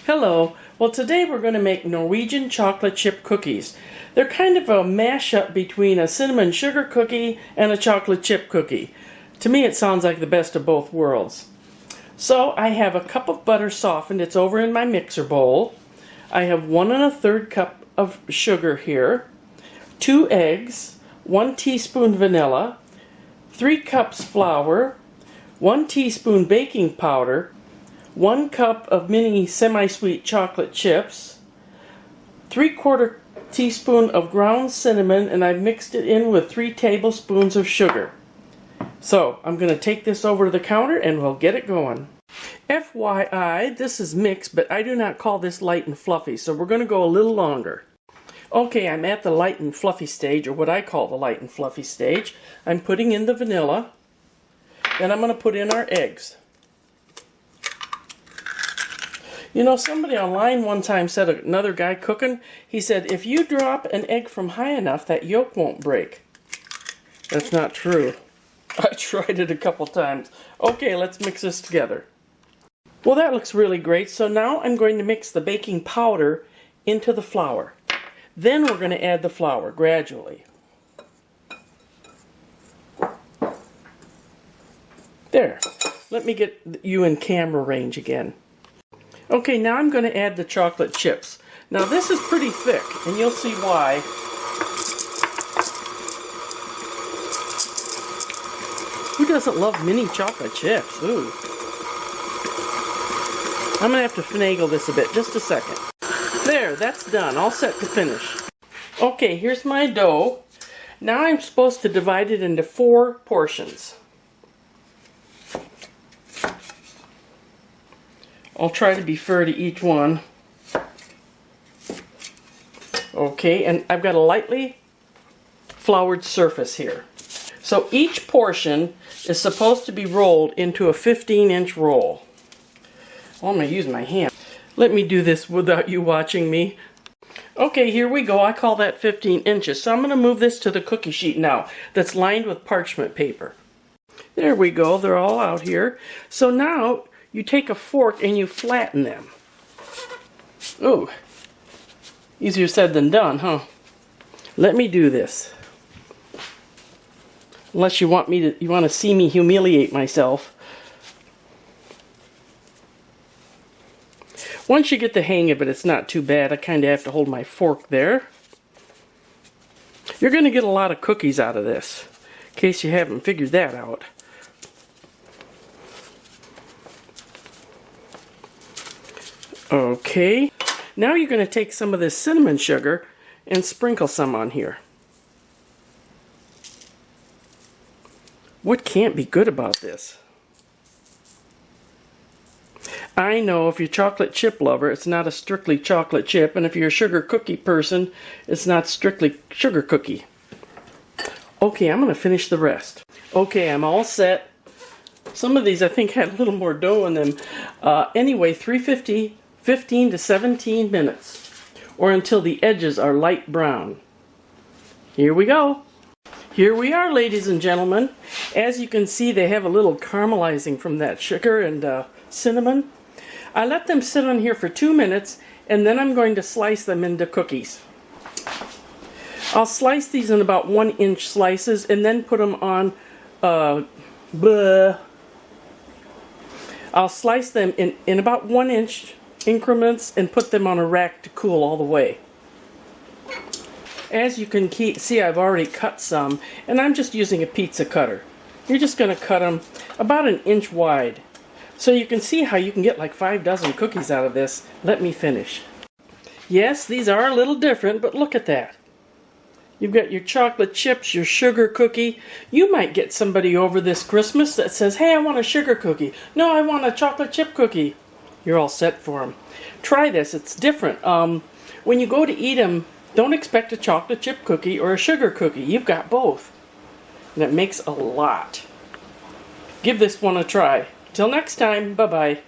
Hello. Well, today we're going to make Norwegian chocolate chip cookies. They're kind of a mashup between a cinnamon sugar cookie and a chocolate chip cookie. To me, it sounds like the best of both worlds. So I have a cup of butter softened. It's over in my mixer bowl. I have 1 1/3 cup of sugar here, 2 eggs, 1 teaspoon vanilla, 3 cups flour, 1 teaspoon baking powder, 1 cup of mini semi-sweet chocolate chips, 3/4 teaspoon of ground cinnamon, and I've mixed it in with 3 tablespoons of sugar. So I'm going to take this over to the counter and we'll get it going. FYI, this is mixed, but I do not call this light and fluffy, so we're going to go a little longer. Okay, I'm at the light and fluffy stage, or what I call the light and fluffy stage. I'm putting in the vanilla, and I'm going to put in our eggs. You know, somebody online one time said, another guy cooking, he said, if you drop an egg from high enough, that yolk won't break. That's not true. I tried it a couple times. Okay, let's mix this together. Well, that looks really great. So now I'm going to mix the baking powder into the flour. Then we're going to add the flour gradually. There. Let me get you in camera range again. Okay, now I'm going to add the chocolate chips. Now this is pretty thick, and you'll see why. Who doesn't love mini chocolate chips? Ooh. I'm going to have to finagle this a bit. Just a second. There, that's done. All set to finish. Okay, here's my dough. Now I'm supposed to divide it into 4 portions. I'll try to be fair to each one. Okay, and I've got a lightly floured surface here. So each portion is supposed to be rolled into a 15-inch roll. Well, I'm going to use my hand. Let me do this without you watching me. Okay, here we go. I call that 15 inches. So I'm going to move this to the cookie sheet now that's lined with parchment paper. There we go. They're all out here. So now you take a fork and you flatten them. Ooh, easier said than done, huh? Let me do this. Unless you want to see me humiliate myself. Once you get the hang of it, it's not too bad. I kind of have to hold my fork there. You're going to get a lot of cookies out of this, in case you haven't figured that out. Okay, now you're going to take some of this cinnamon sugar and sprinkle some on here. What can't be good about this? I know if you're a chocolate chip lover, it's not a strictly chocolate chip, and if you're a sugar cookie person, it's not strictly sugar cookie. Okay, I'm going to finish the rest. Okay, I'm all set. Some of these I think had a little more dough in them. Anyway, 350, 15 to 17 minutes, or until the edges are light brown. Here we go. Here we are, ladies and gentlemen. As you can see, they have a little caramelizing from that sugar and cinnamon. I let them sit on here for 2 minutes, and then I'm going to slice them into cookies. I'll slice these in about 1-inch slices and then put them on I'll slice them in about 1-inch increments and put them on a rack to cool all the way. As you can see, I've already cut some, and I'm just using a pizza cutter. You're just going to cut them about 1 inch wide. So you can see how you can get like 5 dozen cookies out of this. Let me finish. Yes, these are a little different, but look at that. You've got your chocolate chips, your sugar cookie. You might get somebody over this Christmas that says, hey, I want a sugar cookie. No, I want a chocolate chip cookie. You're all set for them. Try this. It's different. When you go to eat them, don't expect a chocolate chip cookie or a sugar cookie. You've got both. And it makes a lot. Give this one a try. Till next time, bye-bye.